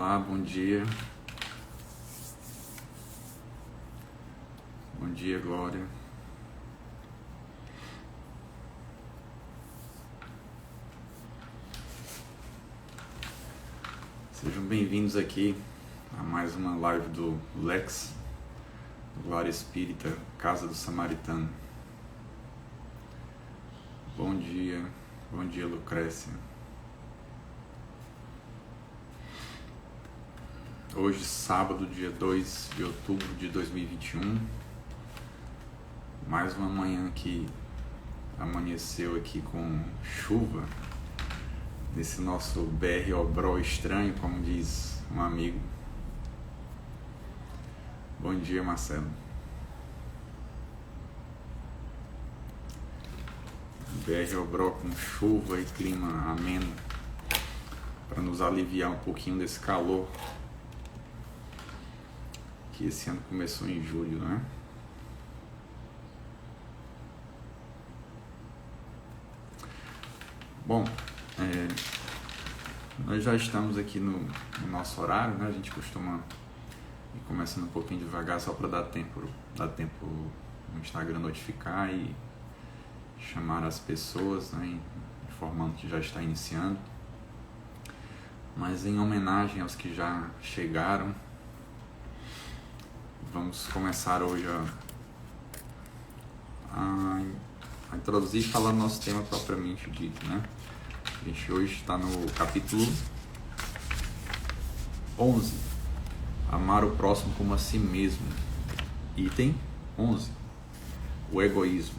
Olá, bom dia. Bom dia, Glória. Sejam bem-vindos aqui a mais uma live do Lex, do Glória Espírita, Casa do Samaritano. Bom dia, Lucrécia. Hoje, sábado, dia 2 de outubro de 2021, mais uma manhã que amanheceu aqui com chuva, nesse nosso BR Obró estranho, como diz um amigo. Bom dia, Marcelo. BR Obró com chuva e clima ameno, para nos aliviar um pouquinho desse calor que esse ano começou em julho, né? Bom, nós já estamos aqui no nosso horário, né? A gente costuma ir começando um pouquinho devagar só para dar tempo no Instagram notificar e chamar as pessoas, né? Informando que já está iniciando. Mas em homenagem aos que já chegaram, vamos começar hoje a introduzir falando nosso tema propriamente dito, né? A gente hoje está no capítulo 11, amar o próximo como a si mesmo. Item 11, o egoísmo.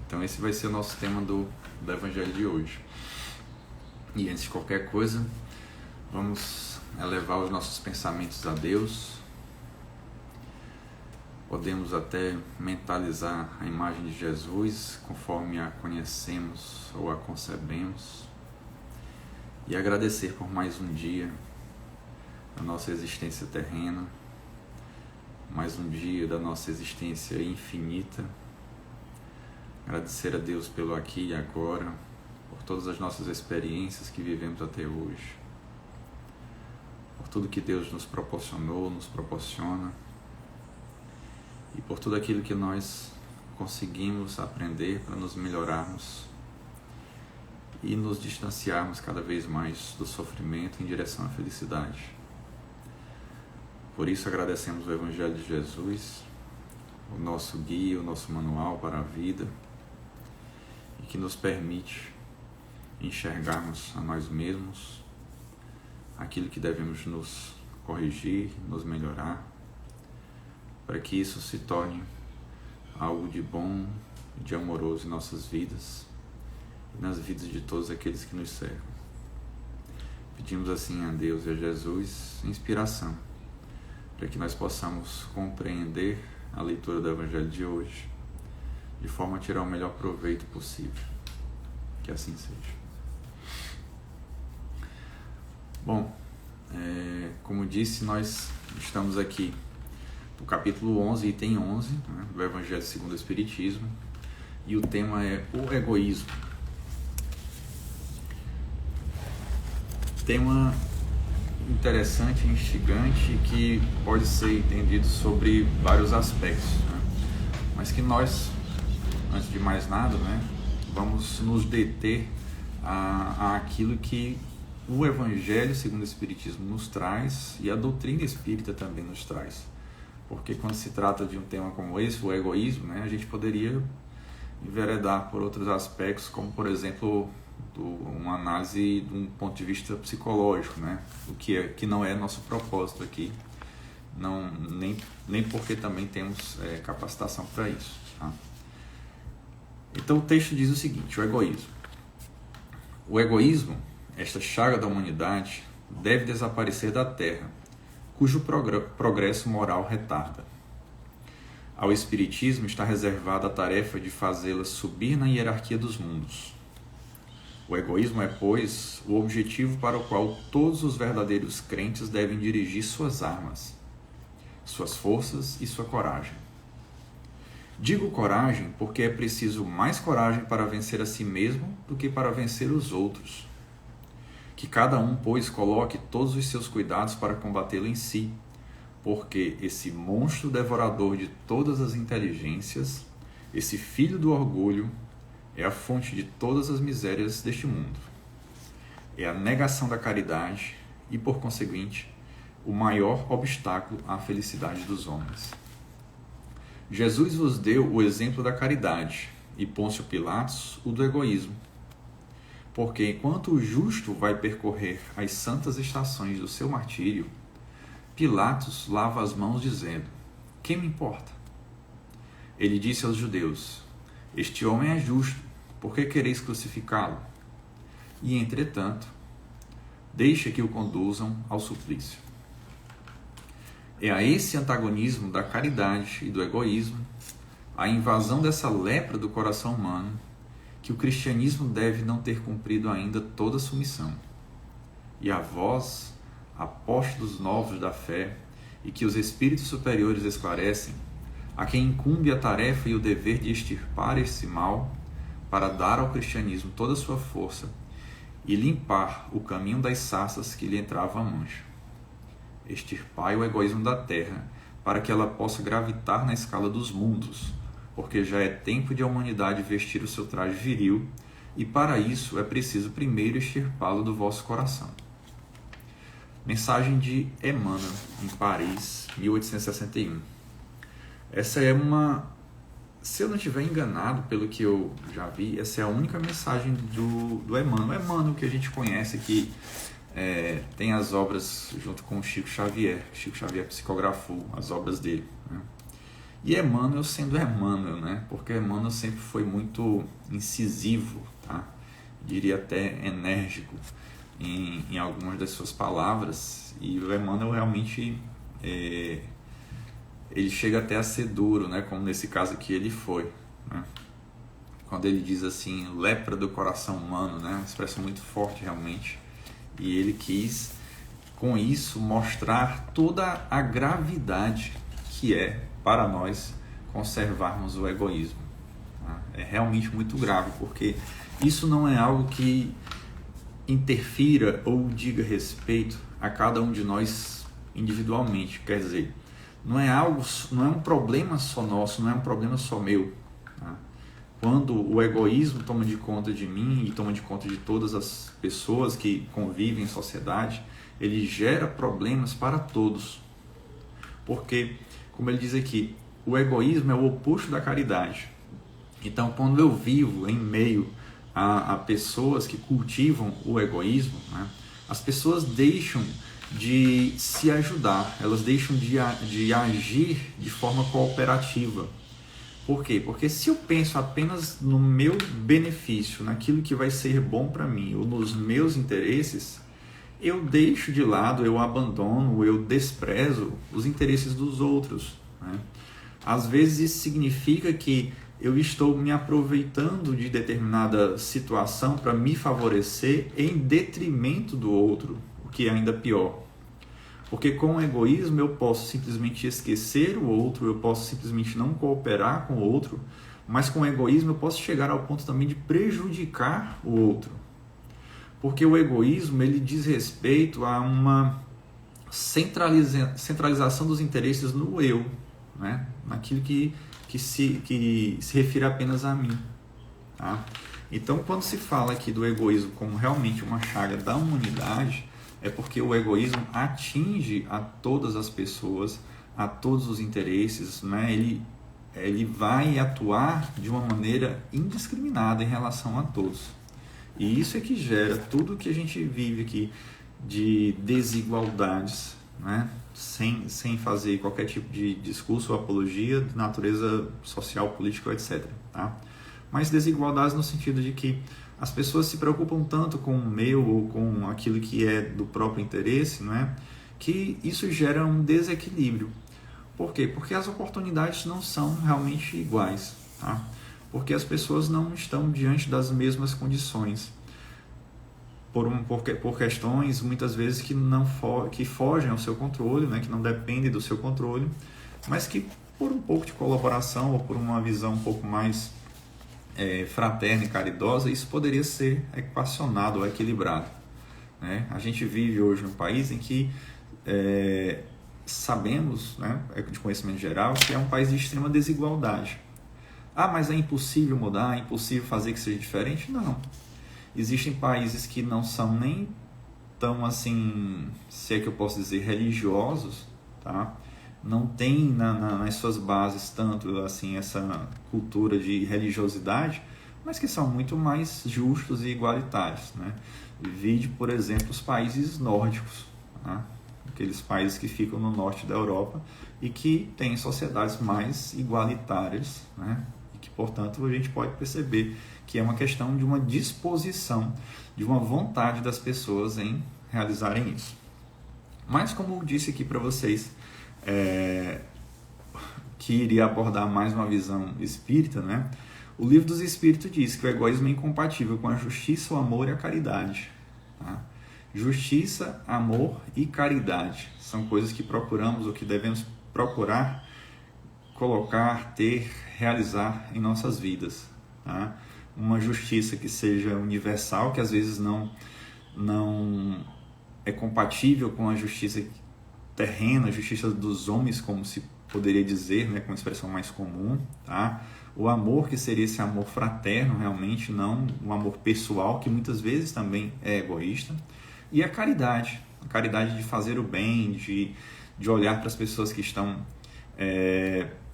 Então esse vai ser o nosso tema do Evangelho de hoje. E antes de qualquer coisa, vamos elevar os nossos pensamentos a Deus. Podemos até mentalizar a imagem de Jesus conforme a conhecemos ou a concebemos e agradecer por mais um dia da nossa existência terrena, mais um dia da nossa existência infinita. Agradecer a Deus pelo aqui e agora, por todas as nossas experiências que vivemos até hoje, por tudo que Deus nos proporcionou, nos proporciona, e por tudo aquilo que nós conseguimos aprender para nos melhorarmos e nos distanciarmos cada vez mais do sofrimento em direção à felicidade. Por isso agradecemos o Evangelho de Jesus, o nosso guia, o nosso manual para a vida, e que nos permite enxergarmos a nós mesmos, aquilo que devemos nos corrigir, nos melhorar, para que isso se torne algo de bom e de amoroso em nossas vidas e nas vidas de todos aqueles que nos cercam. Pedimos assim a Deus e a Jesus inspiração, para que nós possamos compreender a leitura do Evangelho de hoje, de forma a tirar o melhor proveito possível. Que assim seja. Bom, como disse, nós estamos aqui no capítulo 11, item 11, né, do Evangelho segundo o Espiritismo, e o tema é o egoísmo. Tema interessante, instigante, que pode ser entendido sobre vários aspectos, né, mas que nós, antes de mais nada, né, vamos nos deter a aquilo que o Evangelho segundo o Espiritismo nos traz e a doutrina espírita também nos traz. Porque quando se trata de um tema como esse, o egoísmo, né, a gente poderia enveredar por outros aspectos, como, por exemplo, uma análise de um ponto de vista psicológico, né, o que não é nosso propósito aqui, nem porque também temos capacitação para isso. Tá? Então o texto diz o seguinte: o egoísmo. O egoísmo, esta chaga da humanidade, deve desaparecer da Terra, cujo progresso moral retarda. Ao Espiritismo está reservada a tarefa de fazê-la subir na hierarquia dos mundos. O egoísmo é, pois, o objetivo para o qual todos os verdadeiros crentes devem dirigir suas armas, suas forças e sua coragem. Digo coragem porque é preciso mais coragem para vencer a si mesmo do que para vencer os outros. Que cada um, pois, coloque todos os seus cuidados para combatê-lo em si, porque esse monstro devorador de todas as inteligências, esse filho do orgulho, é a fonte de todas as misérias deste mundo. É a negação da caridade e, por conseguinte, o maior obstáculo à felicidade dos homens. Jesus vos deu o exemplo da caridade e Pôncio Pilatos o do egoísmo. Porque enquanto o justo vai percorrer as santas estações do seu martírio, Pilatos lava as mãos dizendo: "Quem me importa?" Ele disse aos judeus: "Este homem é justo, por que quereis crucificá-lo?" E, entretanto, deixa que o conduzam ao suplício. É a esse antagonismo da caridade e do egoísmo, a invasão dessa lepra do coração humano, que o cristianismo deve não ter cumprido ainda toda a submissão. E a vós, apóstolos novos da fé, e que os espíritos superiores esclarecem, a quem incumbe a tarefa e o dever de extirpar esse mal, para dar ao cristianismo toda a sua força e limpar o caminho das sarças que lhe entravam a mancha. Extirpai o egoísmo da terra, para que ela possa gravitar na escala dos mundos, porque já é tempo de a humanidade vestir o seu traje viril, e para isso é preciso primeiro extirpá-lo do vosso coração. Mensagem de Emmanuel, em Paris, 1861. Essa é uma, se eu não estiver enganado pelo que eu já vi, essa é a única mensagem do Emmanuel. O Emmanuel que a gente conhece aqui, tem as obras junto com o Chico Xavier. Chico Xavier psicografou as obras dele, né? E Emmanuel sendo Emmanuel, né? Porque Emmanuel sempre foi muito incisivo, tá? Diria até enérgico em algumas das suas palavras. E o Emmanuel realmente ele chega até a ser duro, né? Como nesse caso aqui ele foi, né? Quando ele diz assim, lepra do coração humano, né? Uma expressão muito forte realmente. E ele quis, com isso, mostrar toda a gravidade que é para nós conservarmos o egoísmo. É realmente muito grave, porque isso não é algo que interfira ou diga respeito a cada um de nós individualmente. Quer dizer, não é um problema só nosso, não é um problema só meu. Quando o egoísmo toma de conta de mim e toma de conta de todas as pessoas que convivem em sociedade, ele gera problemas para todos. Porque, como ele diz aqui, o egoísmo é o oposto da caridade. Então, quando eu vivo em meio a pessoas que cultivam o egoísmo, né, as pessoas deixam de se ajudar, elas deixam de agir de forma cooperativa. Por quê? Porque se eu penso apenas no meu benefício, naquilo que vai ser bom para mim, ou nos meus interesses, eu deixo de lado, eu abandono, eu desprezo os interesses dos outros, né? Às vezes isso significa que eu estou me aproveitando de determinada situação para me favorecer em detrimento do outro, o que é ainda pior. Porque com o egoísmo eu posso simplesmente esquecer o outro, eu posso simplesmente não cooperar com o outro, mas com o egoísmo eu posso chegar ao ponto também de prejudicar o outro. Porque o egoísmo ele diz respeito a uma centralização dos interesses no eu, né? Naquilo que se refere apenas a mim. Tá? Então, quando se fala aqui do egoísmo como realmente uma chaga da humanidade, é porque o egoísmo atinge a todas as pessoas, a todos os interesses, né? Ele vai atuar de uma maneira indiscriminada em relação a todos. E isso é que gera tudo que a gente vive aqui de desigualdades, né? Sem fazer qualquer tipo de discurso ou apologia de natureza social, política, etc. Tá? Mas desigualdades no sentido de que as pessoas se preocupam tanto com o meu ou com aquilo que é do próprio interesse, não é? Que isso gera um desequilíbrio. Por quê? Porque as oportunidades não são realmente iguais. Tá? Porque as pessoas não estão diante das mesmas condições. Por questões, muitas vezes, que fogem ao seu controle, né? Que não dependem do seu controle, mas que por um pouco de colaboração ou por uma visão um pouco mais fraterna e caridosa, isso poderia ser equacionado ou equilibrado. né? A gente vive hoje num país em que sabemos, né, de conhecimento geral, que é um país de extrema desigualdade. Ah, mas é impossível mudar, é impossível fazer que seja diferente? Não. Existem países que não são nem tão assim, se é que eu posso dizer, religiosos, tá? Não tem nas suas bases tanto assim essa cultura de religiosidade, mas que são muito mais justos e igualitários, né? Vide, por exemplo, os países nórdicos, tá? Aqueles países que ficam no norte da Europa e que têm sociedades mais igualitárias, né? E que, portanto, a gente pode perceber que é uma questão de uma disposição, de uma vontade das pessoas em realizarem isso. Mas, como eu disse aqui para vocês, que iria abordar mais uma visão espírita, né? O Livro dos Espíritos diz que o egoísmo é incompatível com a justiça, o amor e a caridade. Tá? Justiça, amor e caridade são coisas que procuramos ou que devemos procurar colocar, ter, realizar em nossas vidas. Tá? Uma justiça que seja universal, que às vezes não é compatível com a justiça terrena, a justiça dos homens, como se poderia dizer, né, com uma expressão mais comum, tá? O amor, que seria esse amor fraterno realmente, não um amor pessoal, que muitas vezes também é egoísta, e a caridade de fazer o bem, de olhar para as pessoas que estão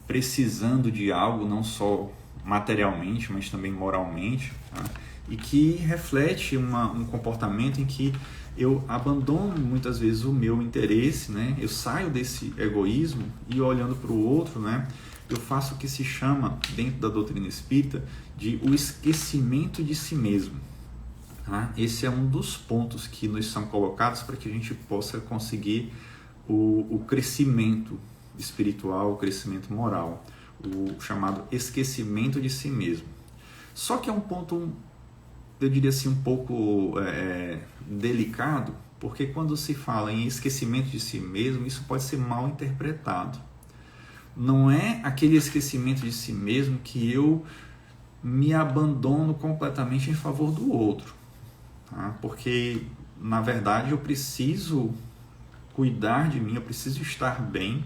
precisando de algo, não só materialmente, mas também moralmente, tá? E que reflete um comportamento em que eu abandono muitas vezes o meu interesse, né? Eu saio desse egoísmo e olhando para o outro, né? Eu faço o que se chama, dentro da doutrina espírita, de o esquecimento de si mesmo. Tá? Esse é um dos pontos que nos são colocados para que a gente possa conseguir o crescimento espiritual, o crescimento moral, o chamado esquecimento de si mesmo. Só que é um ponto, eu diria assim, um pouco delicado, porque quando se fala em esquecimento de si mesmo, isso pode ser mal interpretado. Não é aquele esquecimento de si mesmo que eu me abandono completamente em favor do outro, tá? Porque, na verdade, eu preciso cuidar de mim, eu preciso estar bem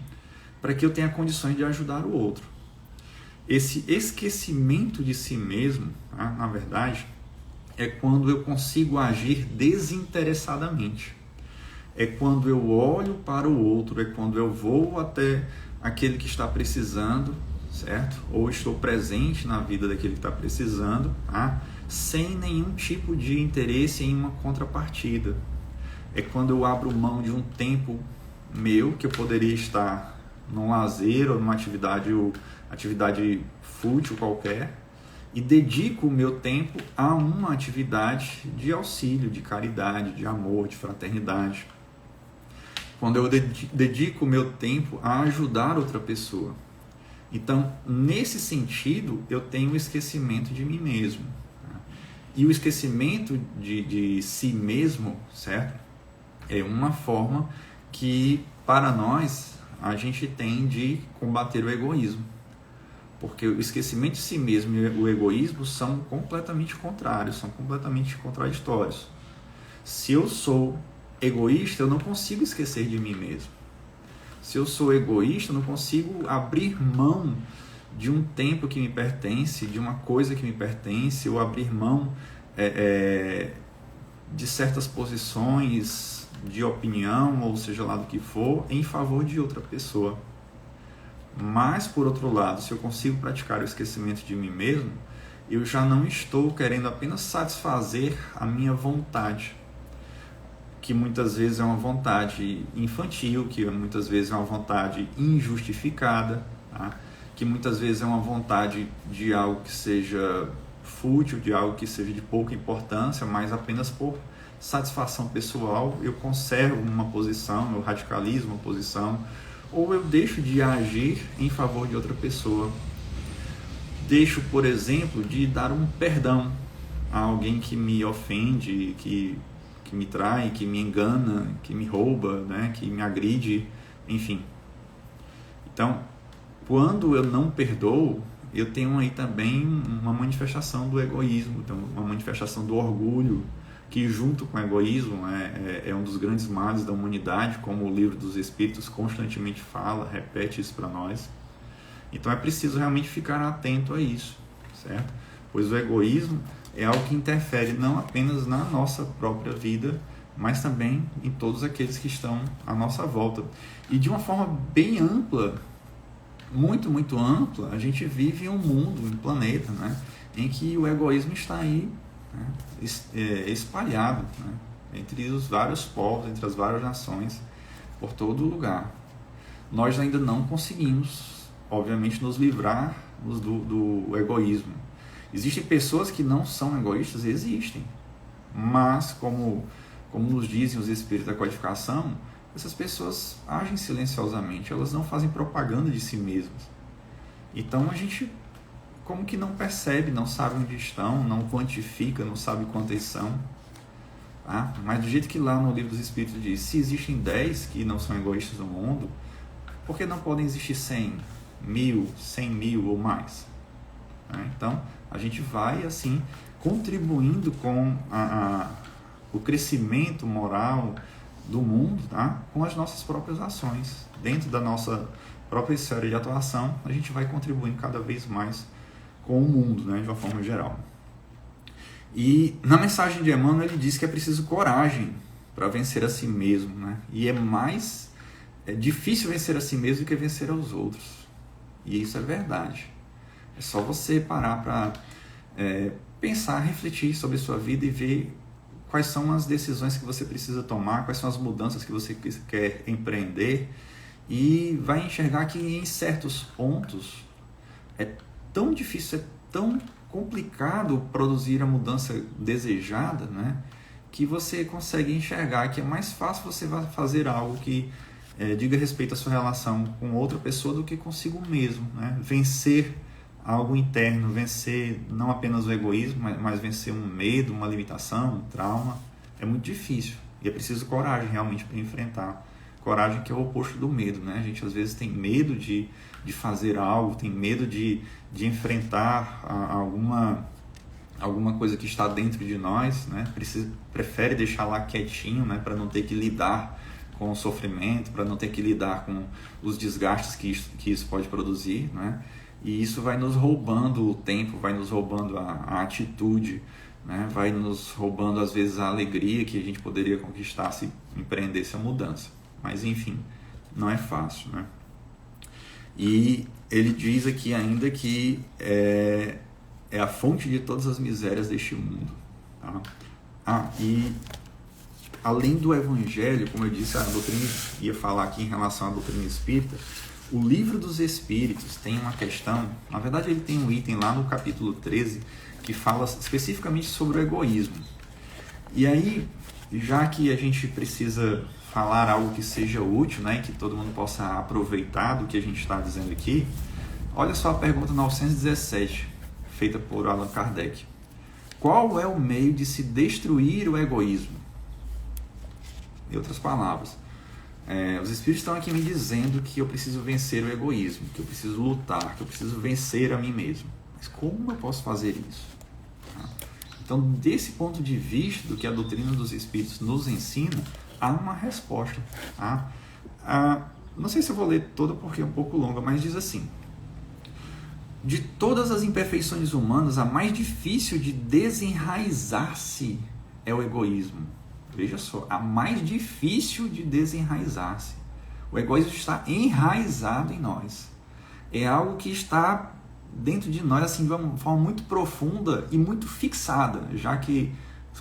para que eu tenha condições de ajudar o outro. Esse esquecimento de si mesmo, tá? Na verdade, é quando eu consigo agir desinteressadamente. É quando eu olho para o outro, é quando eu vou até aquele que está precisando, certo? Ou estou presente na vida daquele que está precisando, tá? Sem nenhum tipo de interesse em uma contrapartida. É quando eu abro mão de um tempo meu, que eu poderia estar num lazer ou numa atividade fútil qualquer, e dedico o meu tempo a uma atividade de auxílio, de caridade, de amor, de fraternidade. Quando eu dedico o meu tempo a ajudar outra pessoa. Então, nesse sentido, eu tenho o esquecimento de mim mesmo. E o esquecimento de si mesmo, certo? É uma forma que, para nós, a gente tem de combater o egoísmo. Porque o esquecimento de si mesmo e o egoísmo são completamente contrários, são completamente contraditórios. Se eu sou egoísta, eu não consigo esquecer de mim mesmo. Se eu sou egoísta, eu não consigo abrir mão de um tempo que me pertence, de uma coisa que me pertence, ou abrir mão de certas posições de opinião, ou seja lá do que for, em favor de outra pessoa. Mas, por outro lado, se eu consigo praticar o esquecimento de mim mesmo, eu já não estou querendo apenas satisfazer a minha vontade, que muitas vezes é uma vontade infantil, que muitas vezes é uma vontade injustificada, tá? Que muitas vezes é uma vontade de algo que seja fútil, de algo que seja de pouca importância, mas apenas por satisfação pessoal eu conservo uma posição, eu radicalizo uma posição, ou eu deixo de agir em favor de outra pessoa. Deixo, por exemplo, de dar um perdão a alguém que me ofende, que me trai, que me engana, que me rouba, né, que me agride, enfim. Então, quando eu não perdoo, eu tenho aí também uma manifestação do egoísmo, então uma manifestação do orgulho, que junto com o egoísmo é um dos grandes males da humanidade, como o Livro dos Espíritos constantemente fala, repete isso para nós. Então é preciso realmente ficar atento a isso, certo? Pois o egoísmo é algo que interfere não apenas na nossa própria vida, mas também em todos aqueles que estão à nossa volta. E de uma forma bem ampla, muito, muito ampla, a gente vive em um mundo, um planeta, né, em que o egoísmo está aí, né, espalhado, né, entre os vários povos, entre as várias nações, por todo lugar. Nós ainda não conseguimos, obviamente, nos livrar do egoísmo. Existem pessoas que não são egoístas? Existem. Mas, como nos dizem os espíritos da codificação, essas pessoas agem silenciosamente, elas não fazem propaganda de si mesmas. Então a gente como que não percebe, não sabe onde estão, não quantifica, não sabe quantas são. Tá? Mas do jeito que lá no Livro dos Espíritos diz, se existem 10 que não são egoístas no mundo, por que não podem existir 100, 1000, 100 mil ou mais? Então a gente vai assim contribuindo com o crescimento moral do mundo, tá? Com as nossas próprias ações. Dentro da nossa própria esfera de atuação, a gente vai contribuindo cada vez mais com o mundo, né? De uma forma geral. E na mensagem de Emmanuel ele diz que é preciso coragem para vencer a si mesmo, né? E é difícil vencer a si mesmo do que vencer aos outros. E isso é verdade. É só você parar para pensar, refletir sobre a sua vida e ver quais são as decisões que você precisa tomar, quais são as mudanças que você quer empreender, e vai enxergar que em certos pontos é tão difícil, é tão complicado produzir a mudança desejada, né, que você consegue enxergar que é mais fácil você fazer algo que diga respeito à sua relação com outra pessoa do que consigo mesmo, né? Vencer algo interno, vencer não apenas o egoísmo, mas vencer um medo, uma limitação, um trauma, é muito difícil. E é preciso coragem realmente para enfrentar. Coragem que é o oposto do medo, né? A gente às vezes tem medo de fazer algo, tem medo de enfrentar alguma coisa que está dentro de nós, né? Prefere deixar lá quietinho, né? Para não ter que lidar com o sofrimento, para não ter que lidar com os desgastes que isso pode produzir, né? E isso vai nos roubando o tempo, vai nos roubando a atitude, né? Vai nos roubando às vezes a alegria que a gente poderia conquistar se empreendesse a mudança. Mas enfim, não é fácil, né? E ele diz aqui ainda que é a fonte de todas as misérias deste mundo. Tá? E além do Evangelho, como eu disse, a doutrina ia falar aqui em relação à doutrina espírita, o Livro dos Espíritos tem uma questão, na verdade ele tem um item lá no capítulo 13 que fala especificamente sobre o egoísmo. E aí, já que a gente precisa falar algo que seja útil, né, que todo mundo possa aproveitar do que a gente está dizendo aqui, olha só a pergunta 917, feita por Allan Kardec. Qual é o meio de se destruir o egoísmo? Em outras palavras, os espíritos estão aqui me dizendo que eu preciso vencer o egoísmo, que eu preciso lutar, que eu preciso vencer a mim mesmo. Mas como eu posso fazer isso? Então, desse ponto de vista do que a doutrina dos espíritos nos ensina, há uma resposta. Não sei se eu vou ler toda porque é um pouco longa, mas diz assim: de todas as imperfeições humanas, a mais difícil de desenraizar-se é o egoísmo. Veja só, a mais difícil de desenraizar-se. O egoísmo está enraizado em nós. É algo que está dentro de nós assim, de uma forma muito profunda e muito fixada, já que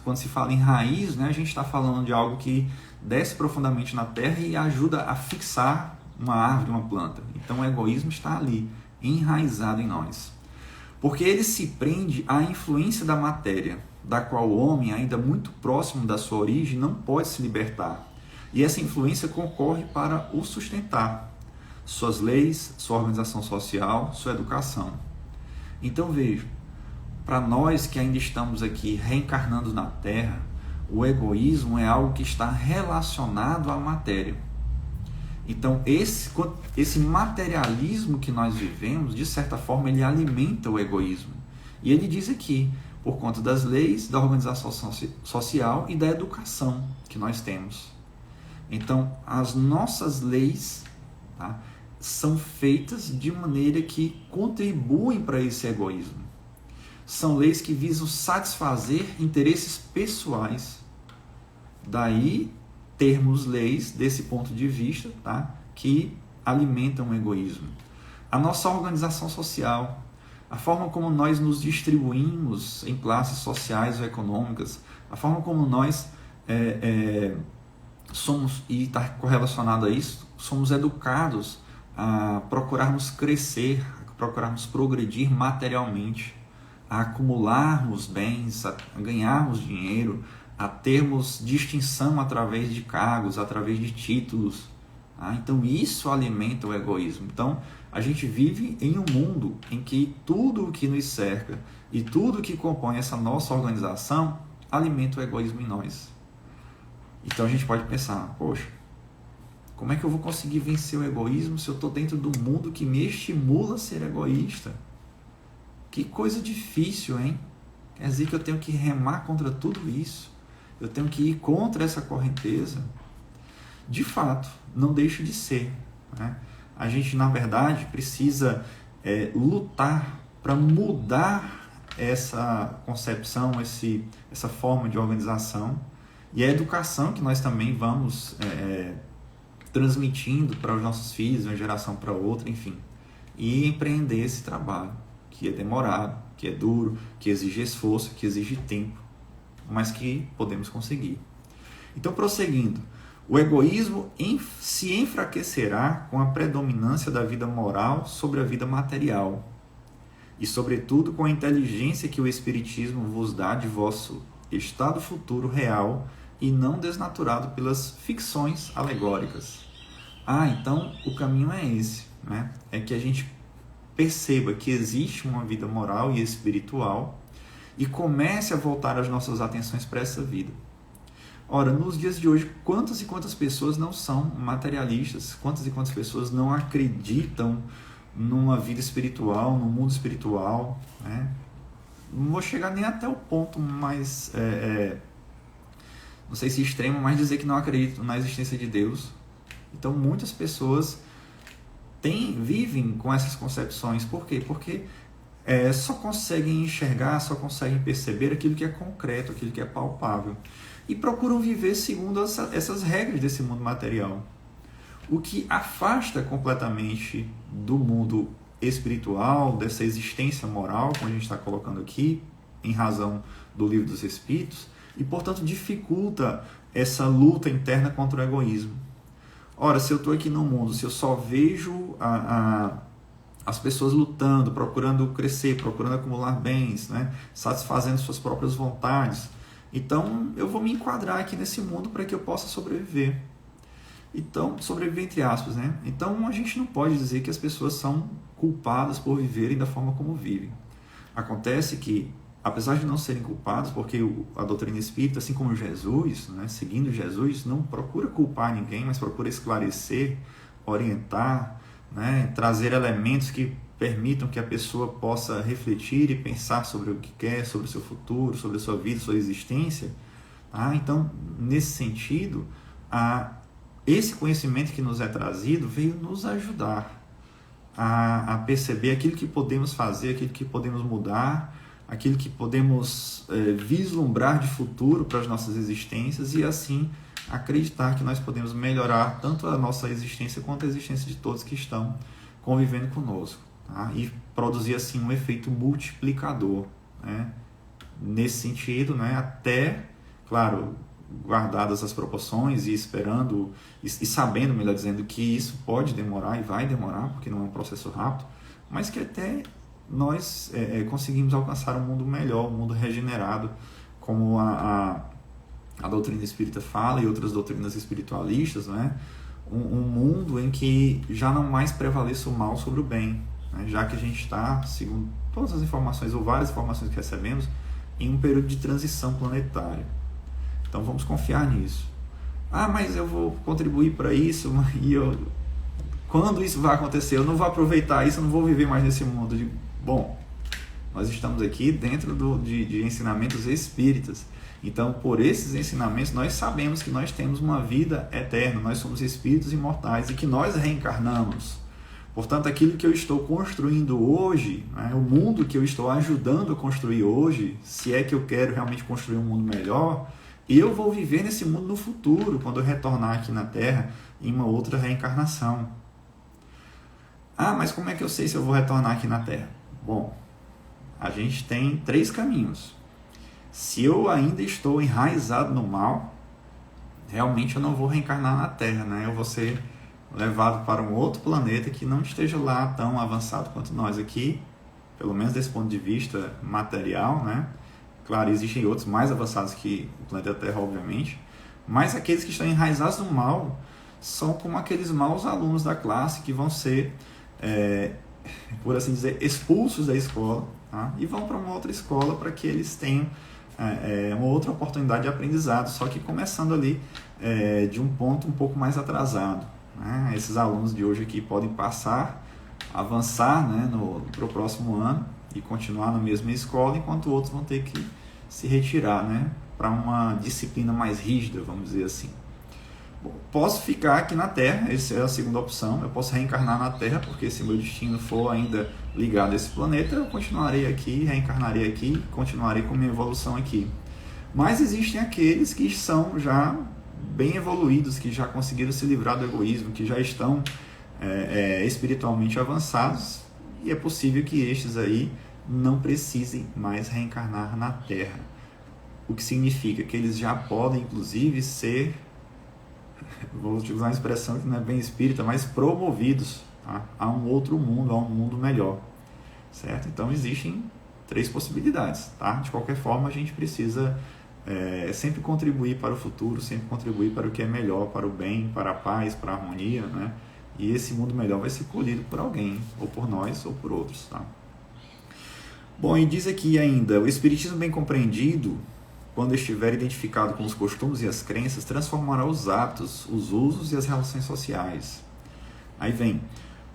quando se fala em raiz, né, a gente está falando de algo que desce profundamente na terra e ajuda a fixar uma árvore, uma planta. Então o egoísmo está ali, enraizado em nós. Porque ele se prende à influência da matéria, da qual o homem, ainda muito próximo da sua origem, não pode se libertar. E essa influência concorre para o sustentar. Suas leis, sua organização social, sua educação. Então veja, para nós que ainda estamos aqui reencarnando na Terra, o egoísmo é algo que está relacionado à matéria. Então esse materialismo que nós vivemos, de certa forma, ele alimenta o egoísmo. E ele diz aqui, por conta das leis, da organização social e da educação que nós temos. Então, as nossas leis, tá, são feitas de maneira que contribuem para esse egoísmo. São leis que visam satisfazer interesses pessoais. Daí, termos leis desse ponto de vista, tá, que alimentam o egoísmo. A nossa organização social, a forma como nós nos distribuímos em classes sociais ou econômicas, a forma como nós somos, e está correlacionado a isso, somos educados a procurarmos crescer, a procurarmos progredir materialmente, a acumularmos bens, a ganharmos dinheiro, a termos distinção através de cargos, através de títulos. Então isso alimenta o egoísmo. Então a gente vive em um mundo em que tudo o que nos cerca e tudo o que compõe essa nossa organização alimenta o egoísmo em nós. Então a gente pode pensar, poxa, como é que eu vou conseguir vencer o egoísmo se eu estou dentro do mundo que me estimula a ser egoísta? Que coisa difícil, hein? Quer dizer que eu tenho que remar contra tudo isso. Eu tenho que ir contra essa correnteza. De fato, não deixa de ser, né? A gente, na verdade, precisa lutar para mudar essa concepção, essa forma de organização. E a educação que nós também vamos transmitindo para os nossos filhos, de uma geração para outra, enfim. E empreender esse trabalho, que é demorado, que é duro, que exige esforço, que exige tempo, mas que podemos conseguir. Então, prosseguindo, o egoísmo se enfraquecerá com a predominância da vida moral sobre a vida material, e sobretudo com a inteligência que o Espiritismo vos dá de vosso estado futuro real e não desnaturado pelas ficções alegóricas. Então o caminho é esse, né? É que a gente perceba que existe uma vida moral e espiritual e comece a voltar as nossas atenções para essa vida. Ora, nos dias de hoje, quantas e quantas pessoas não são materialistas? Quantas e quantas pessoas não acreditam numa vida espiritual, no mundo espiritual, né? Não vou chegar nem até o ponto mais, não sei se extremo, mas dizer que não acreditam na existência de Deus. Então, muitas pessoas vivem com essas concepções. Por quê? Porque só conseguem enxergar, só conseguem perceber aquilo que é concreto, aquilo que é palpável. E procuram viver segundo essas regras desse mundo material. O que afasta completamente do mundo espiritual, dessa existência moral, como a gente está colocando aqui, em razão do Livro dos Espíritos, e, portanto, dificulta essa luta interna contra o egoísmo. Ora, se eu estou aqui no mundo, se eu só vejo as pessoas lutando, procurando crescer, procurando acumular bens, né, satisfazendo suas próprias vontades, então eu vou me enquadrar aqui nesse mundo para que eu possa sobreviver. Então, sobreviver entre aspas, né? Então, a gente não pode dizer que as pessoas são culpadas por viverem da forma como vivem. Acontece que, apesar de não serem culpadas, porque a doutrina espírita, assim como Jesus, né, seguindo Jesus, não procura culpar ninguém, mas procura esclarecer, orientar, né, trazer elementos que permitam que a pessoa possa refletir e pensar sobre o que quer, sobre o seu futuro, sobre a sua vida, sua existência. Então, nesse sentido, esse conhecimento que nos é trazido veio nos ajudar a perceber aquilo que podemos fazer, aquilo que podemos mudar, aquilo que podemos vislumbrar de futuro para as nossas existências e assim acreditar que nós podemos melhorar tanto a nossa existência quanto a existência de todos que estão convivendo conosco, e produzir assim um efeito multiplicador, né? Nesse sentido, né? Até, claro, guardadas as proporções e esperando e sabendo, melhor dizendo, que isso pode demorar e vai demorar, porque não é um processo rápido, mas que até nós conseguimos alcançar um mundo melhor, um mundo regenerado, como a doutrina espírita fala e outras doutrinas espiritualistas, né? Um mundo em que já não mais prevaleça o mal sobre o bem, né? Já que a gente está, segundo todas as informações ou várias informações que recebemos, em um período de transição planetária. Então vamos confiar nisso. Mas eu vou contribuir para isso, e quando isso vai acontecer? Eu não vou aproveitar isso, eu não vou viver mais nesse mundo. Bom, Nós estamos aqui dentro de ensinamentos espíritas. Então, por esses ensinamentos, nós sabemos que nós temos uma vida eterna, nós somos espíritos imortais e que nós reencarnamos. Portanto, aquilo que eu estou construindo hoje, né, o mundo que eu estou ajudando a construir hoje, se é que eu quero realmente construir um mundo melhor, eu vou viver nesse mundo no futuro, quando eu retornar aqui na Terra em uma outra reencarnação. Ah, mas como é que eu sei se eu vou retornar aqui na Terra? Bom, a gente tem 3 caminhos. Se eu ainda estou enraizado no mal, realmente eu não vou reencarnar na Terra, né? Eu vou ser levado para um outro planeta que não esteja lá tão avançado quanto nós aqui, pelo menos desse ponto de vista material, né? Claro, existem outros mais avançados que o planeta Terra, obviamente, mas aqueles que estão enraizados no mal são como aqueles maus alunos da classe que vão ser, por assim dizer, expulsos da escola, tá? E vão para uma outra escola para que eles tenham uma outra oportunidade de aprendizado, só que começando ali de um ponto um pouco mais atrasado, né? Esses alunos de hoje aqui podem avançar, né, para o próximo ano e continuar na mesma escola, enquanto outros vão ter que se retirar, né, para uma disciplina mais rígida, vamos dizer assim. Bom, posso ficar aqui na Terra, essa é a segunda opção, eu posso reencarnar na Terra, porque se meu destino for ainda ligado a esse planeta, eu continuarei aqui, reencarnarei aqui, continuarei com minha evolução aqui. Mas existem aqueles que são já bem evoluídos, que já conseguiram se livrar do egoísmo, que já estão espiritualmente avançados, e é possível que estes aí não precisem mais reencarnar na Terra. O que significa que eles já podem, inclusive, ser, vou utilizar uma expressão que não é bem espírita, mas promovidos, tá, a um outro mundo, a um mundo melhor. Certo? Então existem 3 possibilidades. Tá? De qualquer forma, a gente precisa sempre contribuir para o futuro, sempre contribuir para o que é melhor, para o bem, para a paz, para a harmonia, né? E esse mundo melhor vai ser colhido por alguém, ou por nós, ou por outros. Tá? Bom, e diz aqui ainda, o Espiritismo bem compreendido, quando estiver identificado com os costumes e as crenças, transformará os hábitos, os usos e as relações sociais. Aí vem,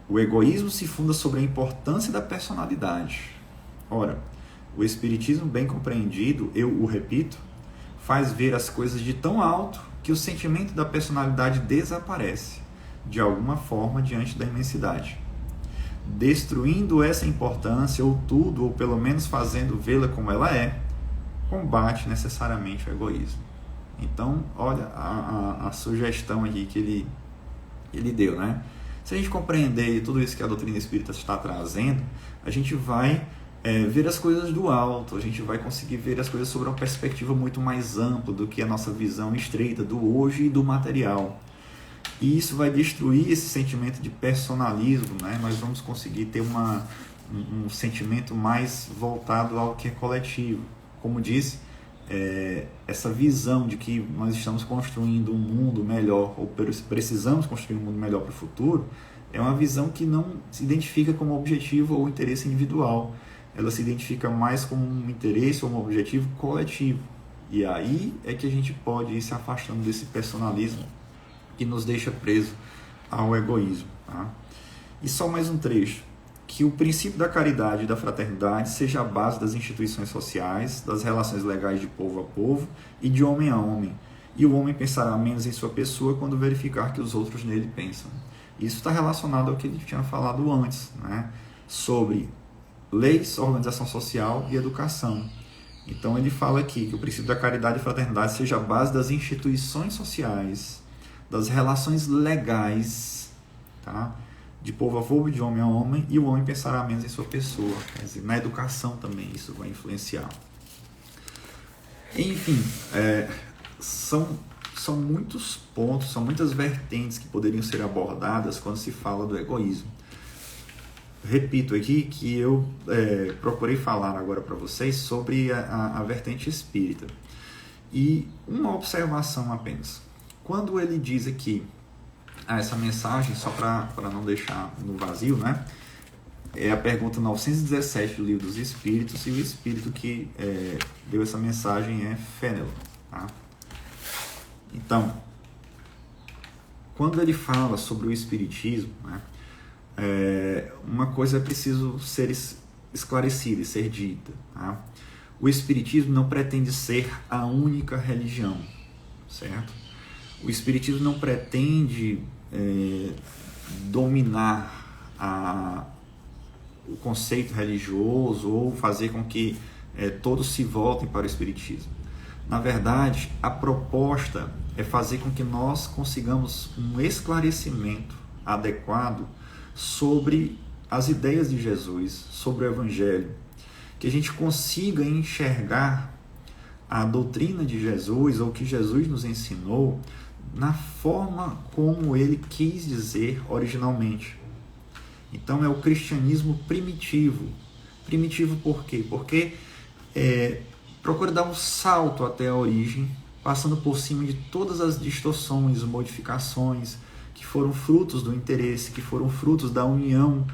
o egoísmo se funda sobre a importância da personalidade. Ora, o Espiritismo bem compreendido, eu o repito, faz ver as coisas de tão alto que o sentimento da personalidade desaparece, de alguma forma, diante da imensidade. Destruindo essa importância, ou tudo, ou pelo menos fazendo vê-la como ela é, combate necessariamente o egoísmo. Então, olha a sugestão aqui que ele deu, né? Se a gente compreender tudo isso que a doutrina espírita está trazendo, a gente vai ver as coisas do alto, a gente vai conseguir ver as coisas sobre uma perspectiva muito mais ampla do que a nossa visão estreita do hoje e do material. E isso vai destruir esse sentimento de personalismo, né? Nós vamos conseguir ter um sentimento mais voltado ao que é coletivo. Como disse, essa visão de que nós estamos construindo um mundo melhor, ou precisamos construir um mundo melhor para o futuro, é uma visão que não se identifica como objetivo ou interesse individual. Ela se identifica mais como um interesse ou um objetivo coletivo. E aí é que a gente pode ir se afastando desse personalismo que nos deixa preso ao egoísmo. Tá? E só mais um trecho. Que o princípio da caridade e da fraternidade seja a base das instituições sociais, das relações legais de povo a povo e de homem a homem. E o homem pensará menos em sua pessoa quando verificar que os outros nele pensam. Isso está relacionado ao que ele tinha falado antes, né? Sobre leis, organização social e educação. Então ele fala aqui que o princípio da caridade e fraternidade seja a base das instituições sociais, das relações legais, tá? De povo a povo, de homem a homem, e o homem pensará menos em sua pessoa. Quer dizer, na educação também isso vai influenciar. Enfim, são muitos pontos, são muitas vertentes que poderiam ser abordadas quando se fala do egoísmo. Repito aqui que eu procurei falar agora para vocês sobre a vertente espírita. E uma observação apenas. Quando ele diz aqui, essa mensagem, só para não deixar no vazio, né? É a pergunta 917 do Livro dos Espíritos, e o espírito que deu essa mensagem é Fénelon. Tá? Então, quando ele fala sobre o espiritismo, né, uma coisa é preciso ser esclarecida e ser dita. Tá? O Espiritismo não pretende ser a única religião, certo? O Espiritismo não pretende dominar o conceito religioso ou fazer com que todos se voltem para o Espiritismo. Na verdade, a proposta é fazer com que nós consigamos um esclarecimento adequado sobre as ideias de Jesus, sobre o Evangelho, que a gente consiga enxergar a doutrina de Jesus, ou que Jesus nos ensinou, na forma como ele quis dizer originalmente. Então é o cristianismo primitivo. Primitivo por quê? Porque procura dar um salto até a origem, passando por cima de todas as distorções, modificações, que foram frutos do interesse, que foram frutos da união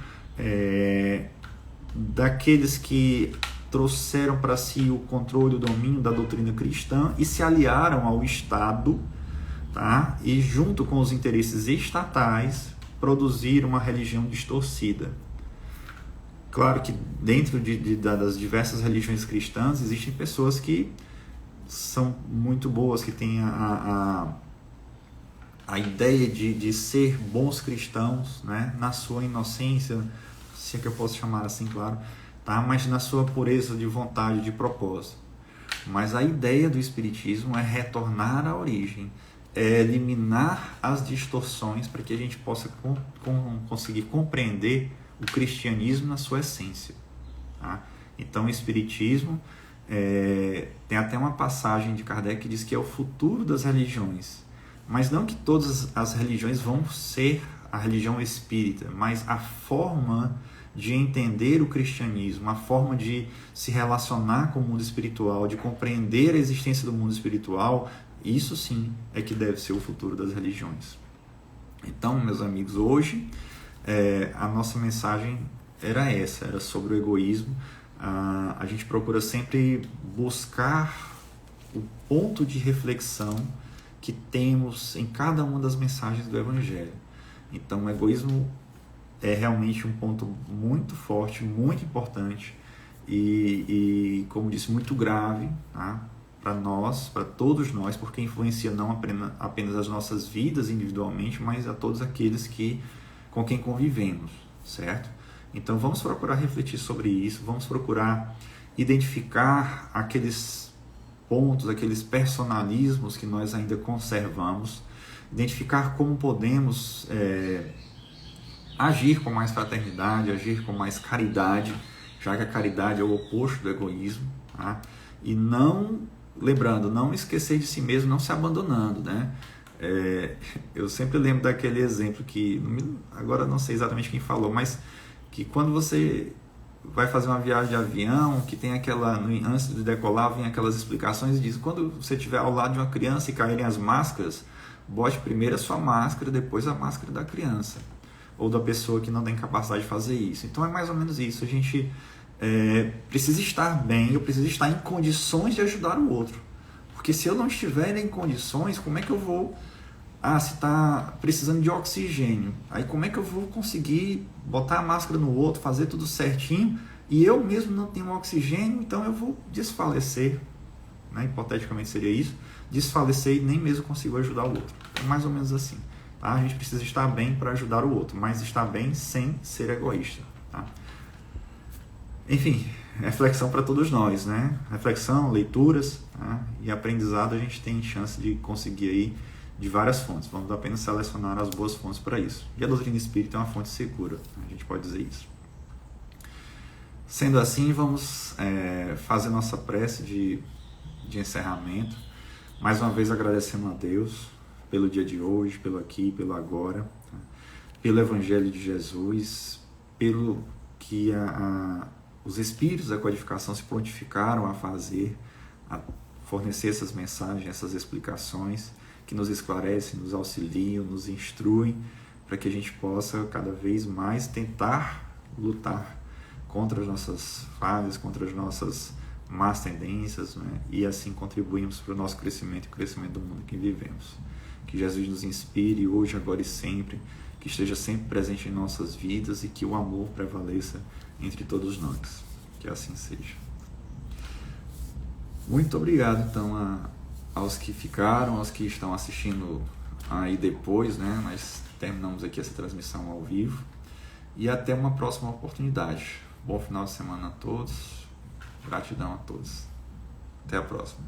daqueles que trouxeram para si o controle e o domínio da doutrina cristã e se aliaram ao Estado, tá? E junto com os interesses estatais produziram uma religião distorcida. Claro que dentro das diversas religiões cristãs existem pessoas que são muito boas, que têm a ideia de ser bons cristãos, né? Na sua inocência, se é que eu posso chamar assim, claro, tá? Mas na sua pureza de vontade, de propósito. Mas a ideia do Espiritismo é retornar à origem, é eliminar as distorções para que a gente possa conseguir compreender o cristianismo na sua essência. Tá? Então o Espiritismo tem até uma passagem de Kardec que diz que é o futuro das religiões, mas não que todas as religiões vão ser a religião espírita, mas a forma de entender o cristianismo, a forma de se relacionar com o mundo espiritual, de compreender a existência do mundo espiritual, isso sim é que deve ser o futuro das religiões. Então, meus amigos, hoje a nossa mensagem era essa, era sobre o egoísmo. A gente procura sempre buscar o ponto de reflexão que temos em cada uma das mensagens do Evangelho. Então, o egoísmo é realmente um ponto muito forte, muito importante e como disse, muito grave, tá? Para nós, para todos nós, porque influencia não apenas as nossas vidas individualmente, mas a todos aqueles com quem convivemos, certo? Então vamos procurar refletir sobre isso, vamos procurar identificar aqueles pontos, aqueles personalismos que nós ainda conservamos, identificar como podemos agir com mais fraternidade, agir com mais caridade, já que a caridade é o oposto do egoísmo, tá? E não, lembrando, não esquecer de si mesmo, não se abandonando, né? Eu sempre lembro daquele exemplo que, agora não sei exatamente quem falou, mas que quando você vai fazer uma viagem de avião, que tem antes de decolar, vem aquelas explicações e diz, quando você estiver ao lado de uma criança e caírem as máscaras, bote primeiro a sua máscara, depois a máscara da criança, ou da pessoa que não tem capacidade de fazer isso. Então é mais ou menos isso, a gente precisa estar bem, eu preciso estar em condições de ajudar o outro, porque se eu não estiver em condições, como é que eu vou... se está precisando de oxigênio, aí como é que eu vou conseguir botar a máscara no outro, fazer tudo certinho, e eu mesmo não tenho oxigênio, então eu vou desfalecer, né? Hipoteticamente seria isso, desfalecer e nem mesmo consigo ajudar o outro. É mais ou menos assim, tá? A gente precisa estar bem para ajudar o outro, mas estar bem sem ser egoísta, tá? Enfim, reflexão para todos nós, né? Reflexão, leituras, tá? E aprendizado a gente tem chance de conseguir aí de várias fontes, vamos apenas selecionar as boas fontes para isso. E a doutrina espírita é uma fonte segura, a gente pode dizer isso. Sendo assim, vamos fazer nossa prece de encerramento, mais uma vez agradecendo a Deus pelo dia de hoje, pelo aqui, pelo agora, tá? Pelo Evangelho de Jesus, pelo que os Espíritos da Codificação se prontificaram a fazer, a fornecer essas mensagens, essas explicações, que nos esclarecem, nos auxiliam, nos instruem, para que a gente possa cada vez mais tentar lutar contra as nossas falhas, contra as nossas más tendências, né? E assim contribuímos para o nosso crescimento e o crescimento do mundo em que vivemos. Que Jesus nos inspire hoje, agora e sempre, que esteja sempre presente em nossas vidas e que o amor prevaleça entre todos nós. Que assim seja. Muito obrigado, então, aos que ficaram, aos que estão assistindo aí depois, né? Nós terminamos aqui essa transmissão ao vivo. E até uma próxima oportunidade. Bom final de semana a todos. Gratidão a todos. Até a próxima.